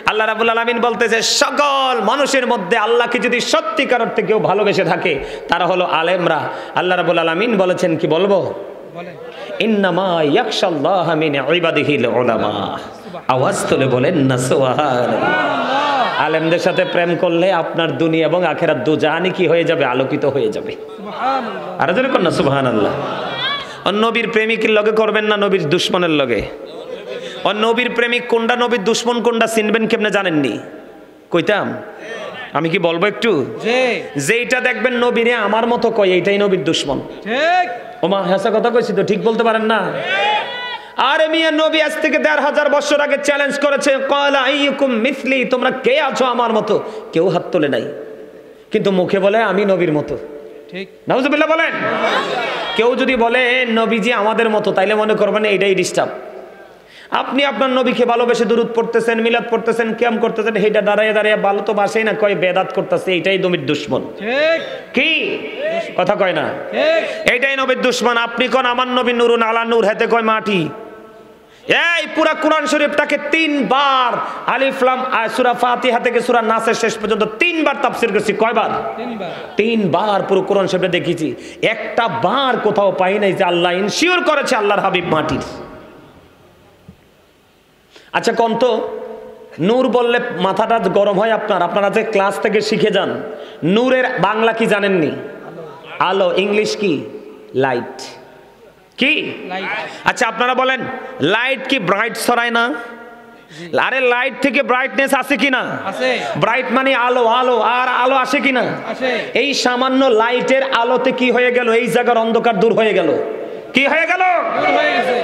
আল্লাহ রাব্বুল আলামিন বলতেছে সকল মানুষের মধ্যে আল্লাহকে যদি সত্যিকার অর্থে কেউ ভালোবেসে থাকে তারা হলো আলেমরা। আল্লাহ রাব্বুল আলামিন বলেছেন, কি বলবো? বলেন, ইন্নামা ইয়াখশাল্লাহ মিন ইবাদিহিল উলামা। আওয়াজ তুলে বলেন না সুবহানাল্লাহ। আলেমদের সাথে প্রেম করলে আপনার দুনিয়া এবং আখিরাত দুজাহানই কি হয়ে যাবে? আলোকিত হয়ে যাবে। সুবহানাল্লাহ। আর জোরে কোন না সুবহানাল্লাহ। আর নবীর প্রেমিকের লগে করবেন না নবীর দুশমনের লগে। আর নবীর প্রেমিক কোনটা, নবীর দুশমন কোনটা চিনবেন কেমনে জানেননি? কইতাম আমি, কি বলবো একটু? যেইটা দেখবেন নবীরে আমার মতো কয় এইটাই নবীর দুশমন। ঠিক। ওমা হাসা কথা কইছি তো, ঠিক বলতে পারেন না? আরে মিয়া, নবী আজ থেকে ১৫০০ বছর আগে চ্যালেঞ্জ করেছে, ক্বালা আইয়ুকুম মিসলি, তোমরা কে আছো আমার মতো? কেউ হাত তোলে নাই, কিন্তু মুখে বলে আমি নবীর মতো। ঠিক। নাউজুবিল্লাহ বলেন। কেউ যদি বলে নবীজি আমাদের মতো, তাইলে মনে করবেন এইটাই ডিস্টার্ব। আপনি আপনার নবীকে ভালোবেসে দুরূদ পড়তেছেন, মিলাদ পড়তেছেন, কিয়াম করতেছেন, এইটা দাঁড়ায় দাঁড়ায় ভালো তো বাসেই না, কয় বেদাত করতেছে, এইটাই নবীর দুশমন। ঠিক। কি কথা কয় না? ঠিক। এইটাই নবীর দুশমন। আপনি কোন আমার নবী নুরুন আলা নূর, হাতে কয় মাটি। এই পুরা কোরআন শরীফটাকে 3 বার আলিফ লাম সূরা ফাতিহা থেকে সূরা নাসের শেষ পর্যন্ত 3 বার তাফসীর করেছি। কয়বার? 3 বার পুরো কোরআন শরীফটা দেখেছি। একটা বার কোথাও পাই নাই যে আল্লাহ ইনশিওর করেছে আল্লাহর হাবিব মাটির। আচ্ছা কোন তো নূর বললে মাথাটা গরম হয় আপনারা যে ক্লাস থেকে শিখে যান, নূরের বাংলা কি জানেননি? আলো। ইংলিশ কি? লাইট। কি? আচ্ছা আপনারা বলেন লাইট কি ব্রাইট ছড়ায় না? আরে লাইট থেকে ব্রাইটনেস আসে কিনা? আছে। ব্রাইট মানে আলো, আলো আর আলো আসে কিনা? আসে। এই সামান্য লাইটের আলোতে কি হয়ে গেল? এই জায়গার অন্ধকার দূর হয়ে গেল। কি হয়ে গেল?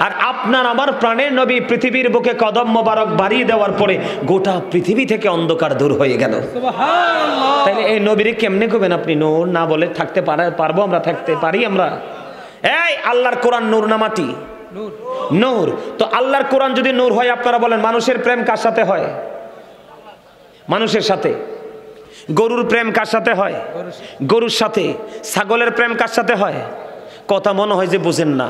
আর আপনার আমার প্রাণের নবী পৃথিবীর বুকে কদম মোবারক বাড়িয়ে দেওয়ার পরে গোটা পৃথিবী থেকে অন্ধকার দূর হয়ে গেল। সুবহানাল্লাহ। তাহলে এই নবীরে কেমনে কবেন আপনি নূর না বলে থাকতে পারবো? আমরা থাকতে পারি? আমরা এই আল্লাহর কোরআন নূর না মাটি? নূর। নূর। তো আল্লাহর কোরআন যদি নূর হয়, আপনারা বলেন মানুষের প্রেম কার সাথে হয়? মানুষের সাথে। গরুর প্রেম কার সাথে হয়? গরুর সাথে। ছাগলের প্রেম কার সাথে হয়? কথা মনে হয় যে বুঝেন না।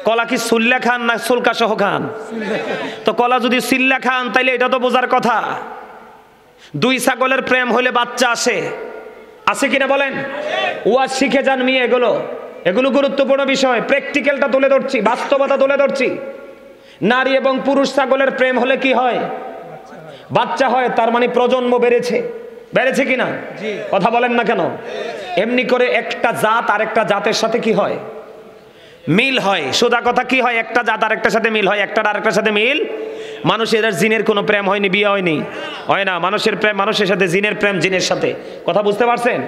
কলা কি সুল্লা খান না সুলকা সহ খান? তো কলা যদি সিল্লা খান তাইলে এটা তো বোঝার কথা। 2 ছাগলের প্রেম হলে বাচ্চা আসে কিনা বলেন? ওয়াজ শিখে যান মেয়ে। এগুলো গুরুত্বপূর্ণ বিষয়। প্র্যাকটিক্যালটা তুলে ধরছি, বাস্তবতা তুলে ধরছি। নারী এবং পুরুষ ছাগলের প্রেম হলে কি হয়? বাচ্চা হয়। তার মানে প্রজন্ম বেড়েছে কিনা? কথা বলেন না কেন? এমনি করে একটা জাত আর একটা জাতের সাথে কি হয়? মিল হয়। সোজা কথা কি হয়? একটা জাত আর একটা সাথে মিল হয়, একটা আর একটা সাথে মিল। মানুষের জিনের কোনো প্রেম হয়নি, বিয়ে হয়নি, হয় না। মানুষের প্রেম মানুষের সাথে, জিনের প্রেম জিনের সাথে। কথা বুঝতে পারছেন?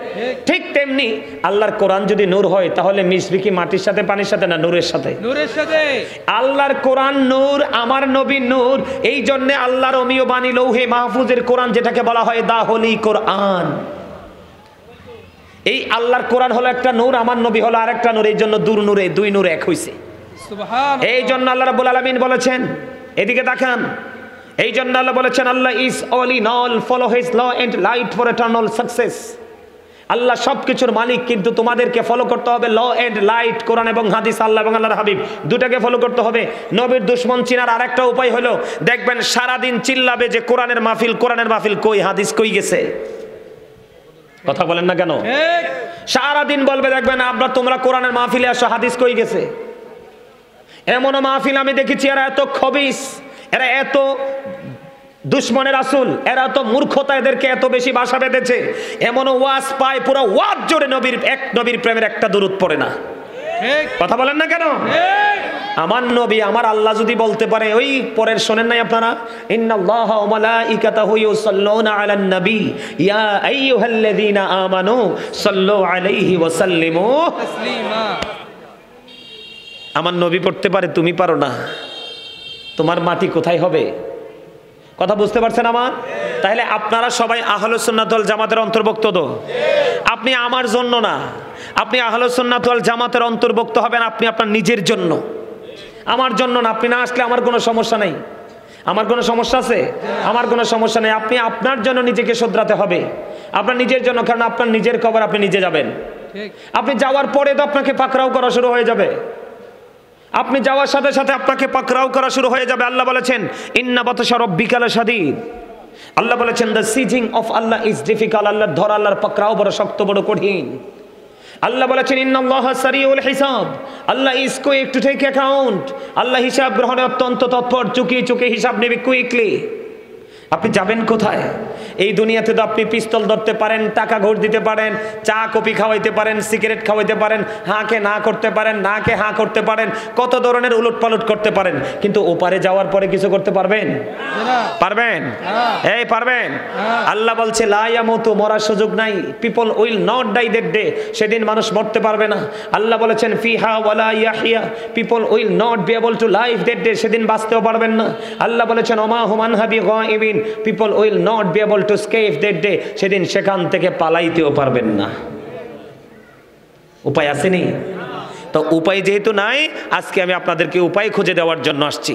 ঠিক তেমনি আল্লাহর কোরআন যদি নূর হয় তাহলে মিশবে কি মাটির সাথে, পানির সাথে, না নূরের সাথে? নূরের সাথে। আল্লাহর কোরআন নূর, আমার নবী নূর। এই জন্য আল্লাহর অমীয় বাণী লৌহে মাহফুজের কোরআন, যেটাকে বলা হয় দা হোলি কোরআন। এই আল্লাহর কোরআন হলো একটা নূর, আমার নবী হলো আরেকটা নূর। এই জন্য দুই নূর এক হইছে। সুবহানাল্লাহ। এই জন্য আল্লাহ রাব্বুল আলামিন বলেছেন, এদিকে তাকান, এই জন্য আল্লাহ বলেছেন আল্লাহ is all in all, follow his law and light for eternal success. আল্লাহ সবকিছুর মালিক, কিন্তু তোমাদেরকে ফলো করতে হবে ল এন্ড লাইট, কোরআন এবং হাদিস, আল্লাহ এবং আল্লাহর হাবিব দুটাকে ফলো করতে হবে। নবীর দুশমন চিনার আরেকটা উপায় হলো, দেখবেন সারাদিন চিল্লাবে যে কোরআনের মাহফিল কই, হাদিস কই গেছে? কথা বলেন না কেন? সারাদিন বলবে, দেখবেন তোমরা কোরআনের মাহফিলে আসো, হাদিস কই গেছে? এমন মাহফিল আমি দেখেছি, এরা এত খবিস, এরা এত দুশ্মনের রাসূল, এরা তো মূর্খতা এদেরকে এত বেশি বাসা বেঁধেছে। এমন ওয়াজ পায়, পুরো ওয়াজ জোরে নবীর প্রেমের একটা দুরূদ পড়ে না। কথা বলেন না কেন? আমার নবী, আমার আল্লাহ যদি বলতে পারে, ওই পরের শোনেন নাই আপনারা, ইন্নাল্লাহা ওয়া মালাইকাতাহু ইউসাল্লুনা আলান নবী ইয়া আইয়ুহাল্লাযীনা আমানু সাল্লু আলাইহি ওয়া সাল্লিমু তাসলিমা। আমার নবী পড়তে পারে, তুমি পারো না, তোমার মাটি কোথায় হবে? কথা বুঝতে পারছেন আমার? তাহলে আপনারা সবাই আহলুস সুন্নাত ওয়াল জামাতের অন্তর্ভুক্ত তো? আপনি আমার জন্য না, আপনি আহলুস সুন্নাত ওয়াল জামাতের অন্তর্ভুক্ত হবেন আপনি আপনার নিজের জন্য, আমার জন্য না। আপনি না আসলে আমার কোনো সমস্যা নেই। আমার কোনো সমস্যা আছে? আমার কোনো সমস্যা নেই। আপনি আপনার জন্য নিজেকে শুধরাতে হবে, আপনার নিজের জন্য, কারণ আপনার নিজের কবর আপনি নিজে যাবেন। আপনি যাওয়ার পরে তো আপনাকে পাকড়াও করা শুরু হয়ে যাবে। আপনি যাওয়ার সাথে সাথে আপনাকে পাকড়াও করা শুরু হয়ে যাবে। আল্লাহ বলেছেন ইন্না বাতশা রাব্বিকা লাশাদীদ। আল্লাহ বলেছেন the seizing of Allah is difficult. আল্লাহর ধরা, আল্লাহর পাকড়াও বড় শক্ত, বড় কঠিন। আল্লাহ বলেছেন ইন্নাল্লাহা সারিউল হিসাব। আল্লাহ is quick to take account. আল্লাহ হিসাব গ্রহণে অত্যন্ত তৎপর, চুকি হিসাব নেবে কুইকলি। আপনি যাবেন কোথায়? এই দুনিয়াতে তো আপনি পিস্তল ধরতে পারেন, টাকা ঘুষ দিতে পারেন, চা কফি খাওয়াইতে পারেন, সিগারেট খাওয়াইতে পারেন, হাঁকে না করতে পারেন, নাকে হাঁ করতে পারেন, কত ধরনের উলট পালট করতে পারেন, কিন্তু ওপারে যাওয়ার পরে কিছু করতে পারবেন? পারবেন? এই পারবেন? আল্লাহ বলছে লা ইয়ামুতু, মরার সুযোগ নাই। People will not die that day, সেদিন মানুষ মরতে পারবে না। আল্লাহ বলেছেন ফিহা ওয়ালা ইয়াহিয়া, people will not be able to live that day, সেদিন বাঁচতেও পারবেন না। আল্লাহ বলেছেন ওমা হুম আনহা বিগাইবিন, people will not be able to escape that day, সেদিন সেখান থেকে পালাইতেও পারবেন না। উপায় আসেনি? তো উপায় যেহেতু নাই, আজকে আমি আপনাদেরকে উপায় খুঁজে দেওয়ার জন্য আসছি।